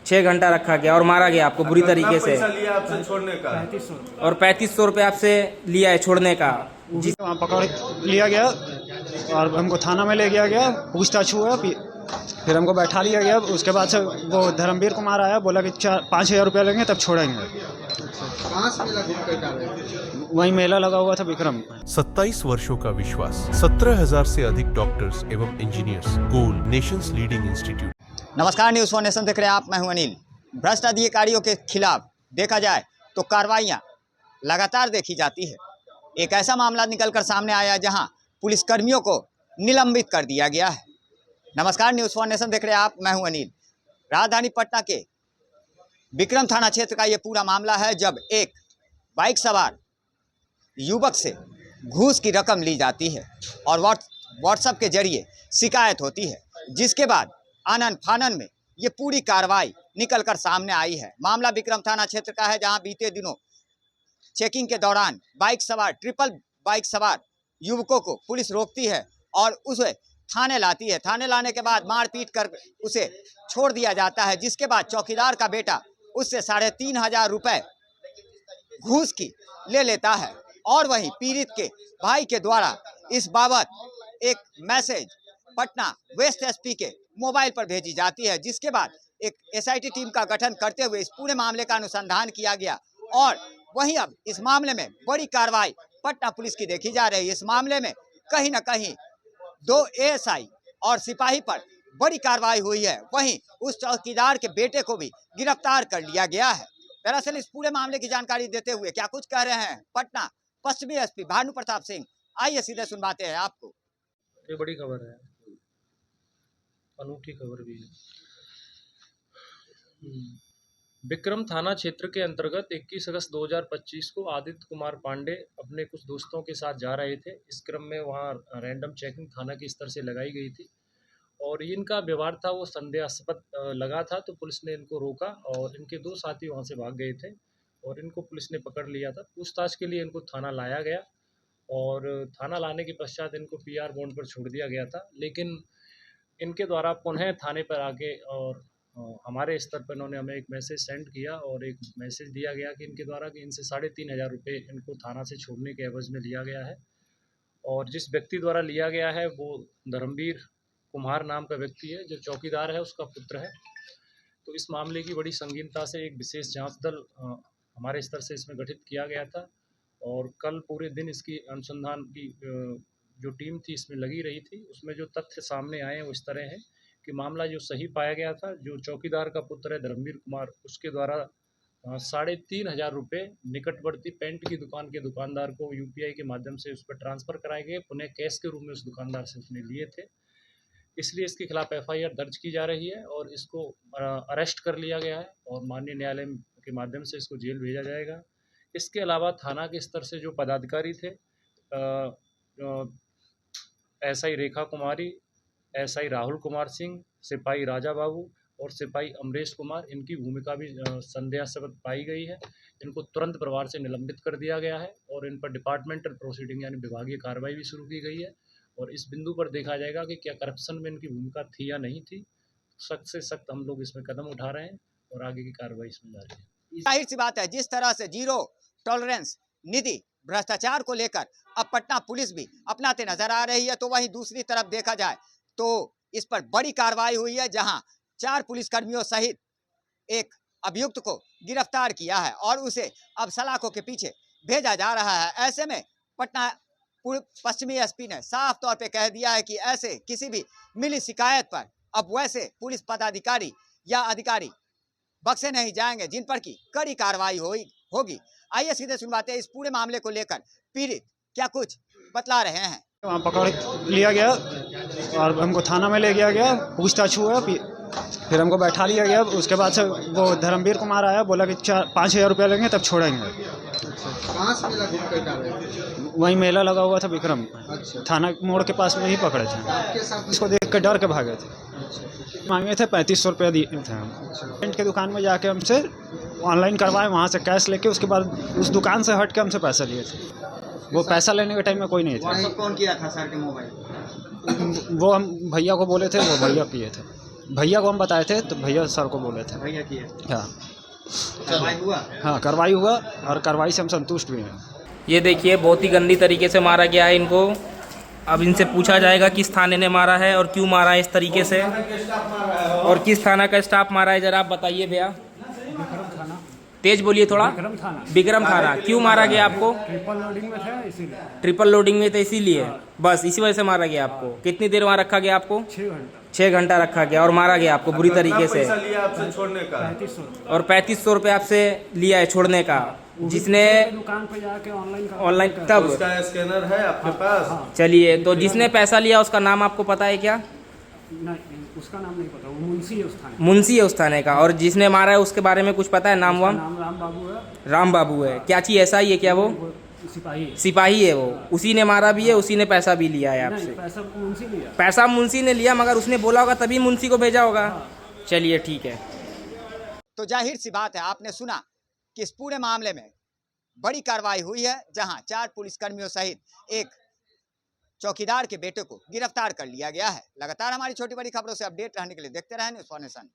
6 घंटा रखा गया और मारा गया आपको बुरी तरीके से। पैसा लिया आपसे छोड़ने का? 3500। और 3500 रुपये आपसे लिया है छोड़ने का। जिस वहाँ पकड़ लिया गया और हमको थाना में ले गया गया, पूछताछ हुआ, फिर हमको बैठा लिया गया। उसके बाद से वो धर्मवीर कुमार आया, बोला कि 5,000 रुपया लेंगे तब छोड़ेंगे। कहाँ से मिला गुटखा का रेट? वहीं मेला लगा हुआ था विक्रम। 27 वर्षों का विश्वास, 17,000 से अधिक डॉक्टर्स एवं engineers, gold Nations leading institute. नमस्कार, न्यूज़ 1 नेशन देख रहे हैं आप, मैं हूं अनिल। भ्रष्ट अधिकारियों के खिलाफ देखा जाए तो कार्रवाइयां लगातार देखी जाती है। एक ऐसा मामला निकलकर सामने आया जहां पुलिसकर्मियों को निलंबित कर दिया गया है। नमस्कार, न्यूज़ 1 नेशन देख रहे हैं आप, मैं हूं अनिल। राजधानी पटना के विक्रम थाना क्षेत्र का ये पूरा मामला है, जब एक बाइक सवार युवक से घूस की रकम ली जाती है और व्हाट्सएप के जरिए शिकायत होती है, जिसके बाद आनन फानन में ये पूरी कार्रवाई निकलकर सामने आई है। मामला विक्रम थाना क्षेत्र का है, जहां बीते दिनों चेकिंग के दौरान ट्रिपल बाइक सवार युवकों को पुलिस रोकती है और उसे थाने लाती है। थाने लाने के बाद मारपीट कर उसे छोड़ दिया जाता है, जिसके बाद चौकीदार का बेटा उससे 3,500 रुपए घूस की ले लेता है। और वहीं पीड़ित के भाई के द्वारा इस बाबत एक मैसेज पटना वेस्ट एसपी के मोबाइल पर भेजी जाती है, जिसके बाद एक एसआईटी टीम का गठन करते हुए इस पूरे मामले का अनुसंधान किया गया। और वहीं अब इस मामले में बड़ी कार्रवाई पटना पुलिस की देखी जा रही है। इस मामले में कहीं न कहीं 2 एएसआई और सिपाही पर बड़ी कार्रवाई हुई है। वहीं उस चौकीदार के बेटे को भी गिरफ्तार कर लिया गया है। दरअसल इस पूरे मामले की जानकारी देते हुए क्या कुछ कह रहे हैं पटना पश्चिमी एसपी भानु प्रताप सिंह, आइए सीधे सुनवाते हैं आपको। ये बड़ी खबर है, अनूठी खबर भी है। विक्रम थाना क्षेत्र के अंतर्गत 21 अगस्त 2025 को आदित्य कुमार पांडे अपने कुछ दोस्तों के साथ जा रहे थे। इस क्रम में वहां रैंडम चेकिंग थाना की स्तर से लगाई गई थी और इनका व्यवहार था वो संदेहास्पद लगा था, तो पुलिस ने इनको रोका और इनके 2 साथी वहां से भाग गए थे और इनको पुलिस ने पकड़ लिया था। पूछताछ के लिए इनको थाना लाया गया और थाना लाने के पश्चात इनको पीआर बॉन्ड पर छोड़ दिया गया था। लेकिन इनके द्वारा पुनः थाने पर आके और हमारे स्तर पर इन्होंने हमें एक मैसेज सेंड किया और एक मैसेज दिया गया कि इनके द्वारा कि इनसे 3,500 रुपये इनको थाना से छोड़ने के एवज में लिया गया है। और जिस व्यक्ति द्वारा लिया गया है वो धर्मवीर कुमार नाम का व्यक्ति है, जो चौकीदार है उसका पुत्र है। तो इस मामले की बड़ी संगीनता से एक विशेष जांच दल हमारे स्तर से इसमें गठित किया गया था और कल पूरे दिन इसकी अनुसंधान की जो टीम थी इसमें लगी रही थी। उसमें जो तथ्य सामने आए हैं वो इस तरह है कि मामला जो सही पाया गया था, जो चौकीदार का पुत्र है धर्मवीर कुमार, उसके द्वारा 3,500 रुपये निकटवर्ती पेंट की दुकान के दुकानदार को यूपीआई के माध्यम से उस पर ट्रांसफ़र कराए गए, पुनः कैश के रूप में उस दुकानदार से उसने लिए थे। इसलिए इसके खिलाफ एफआईआर दर्ज की जा रही है और इसको अरेस्ट कर लिया गया है और माननीय न्यायालय के माध्यम से इसको जेल भेजा जाएगा। इसके अलावा थाना के स्तर से जो पदाधिकारी थे, एसआई रेखा कुमारी, एसआई राहुल कुमार सिंह, सिपाही राजा बाबू और सिपाही अमरेश कुमार, इनकी भूमिका भी संदेहास्पद पाई गई है। इनको तुरंत प्रभार से निलंबित कर दिया गया है और इन पर डिपार्टमेंटल प्रोसीडिंग यानी विभागीय कार्रवाई भी शुरू की गई है और इस बिंदु पर देखा जाएगा कि क्या करप्शन में इनकी भूमिका थी या नहीं थी। सख्त से सख्त हम लोग इसमें कदम उठा रहे हैं और आगे की कार्रवाई इसमें जारी है। जाहिर सी बात है, जिस तरह से जीरो टॉलरेंस नीति भ्रष्टाचार को लेकर अब पटना पुलिस भी अपनाते नजर आ रही है, तो वहीं दूसरी तरफ देखा जाए तो इस पर बड़ी कार्रवाई हुई है, जहां 4 पुलिसकर्मियों सहित एक अभियुक्त को गिरफ्तार किया है और उसे अब सलाखों के पीछे भेजा जा रहा है। ऐसे में पटना पश्चिमी एसपी ने साफ तौर पे कह दिया है कि ऐसे किसी भी मिली शिकायत पर अब वैसे पुलिस पदाधिकारी या अधिकारी बख्शे नहीं जाएंगे, जिन पर की कड़ी कार्रवाई होगी। आइए सीधे सुनवाते हैं इस पूरे मामले को लेकर पीड़ित क्या कुछ बतला रहे हैं। वहाँ पकड़ लिया गया और हमको थाना में ले गया, पूछताछ हुआ, फिर हमको बैठा लिया गया। उसके बाद से वो धर्मवीर कुमार आया, बोला कि 5,000 रुपया लेंगे तब छोड़ेंगे। कहाँ से मिला गुटखा का रेट? वहीं मेला लगा हुआ था विक्रम। थाना मोड़ के पास में ही पकड़े थे। इसको देख कर डर के भागे थे। मांगे थे 3500 रुपया दिए थे। पेंट के दुकान में जाके हमसे ऑनलाइन करवाए, वहाँ से कैश लेके उसके बाद उस दुकान से हट के हमसे पैसा लिए थे। वो पैसा लेने के टाइम में कोई नहीं था। कौन किया था सर के मोबाइल? वो हम भैया को बोले थे, वो भैया किए थे। भैया को हम बताए थे तो भैया सर को बोले थे। भैया किए हाँ कार्रवाई हुआ। हाँ, कार्रवाई हुआ और कार्रवाई से हम संतुष्ट भी हैं। ये देखिए बहुत ही गंदी तरीके से मारा गया है इनको। अब इनसे पूछा जाएगा किस थाने ने मारा है और क्यों मारा है इस तरीके से, और किस थाना का स्टाफ मारा है, जरा आप बताइए भैया। तेज बोलिए थोड़ा। विक्रम थाना। क्यों मारा गया आपको? ट्रिपल लोडिंग में था इसीलिए। ट्रिपल लोडिंग में तो इसीलिए, बस इसी वजह से मारा गया आपको। कितनी देर वहाँ रखा गया आपको? 6 घंटा। 6 घंटा रखा गया और मारा गया आपको बुरी तरीके से। आपसे छोड़ने का 3500 और 3500 रुपये आपसे लिया है छोड़ने का, जिसने दुकान पे जाके ऑनलाइन तब उसका स्कैनर है आपके पास? चलिए, तो जिसने पैसा लिया उसका नाम आपको पता है क्या? नहीं, उसका नाम नहीं पता, वो मुंशी है उस थाने। मुंशी है उस थाने का। और जिसने मारा है उसके बारे में कुछ पता है? नाम वाम? नाम राम बाबू है। राम बाबू है। क्या चीज ऐसा ही है क्या? वो सिपाही है। सिपाही है वो। उसी ने मारा भी है, उसी ने पैसा भी लिया है नहीं, आपसे। पैसा मुंशी लिया। पैसा मुंशी ने लिया, मगर उसने बोला होगा तभी मुंशी को भेजा होगा। चलिए ठीक है। तो जाहिर सी बात है, आपने सुना कि इस पूरे मामले में बड़ी कार्रवाई हुई है, जहां 4 पुलिसकर्मियों सहित एक चौकीदार के बेटे को गिरफ्तार कर लिया गया है। लगातार हमारी छोटी बड़ी खबरों से अपडेट रहने के लिए देखते रहें न्यूज़ फॉर नेशन।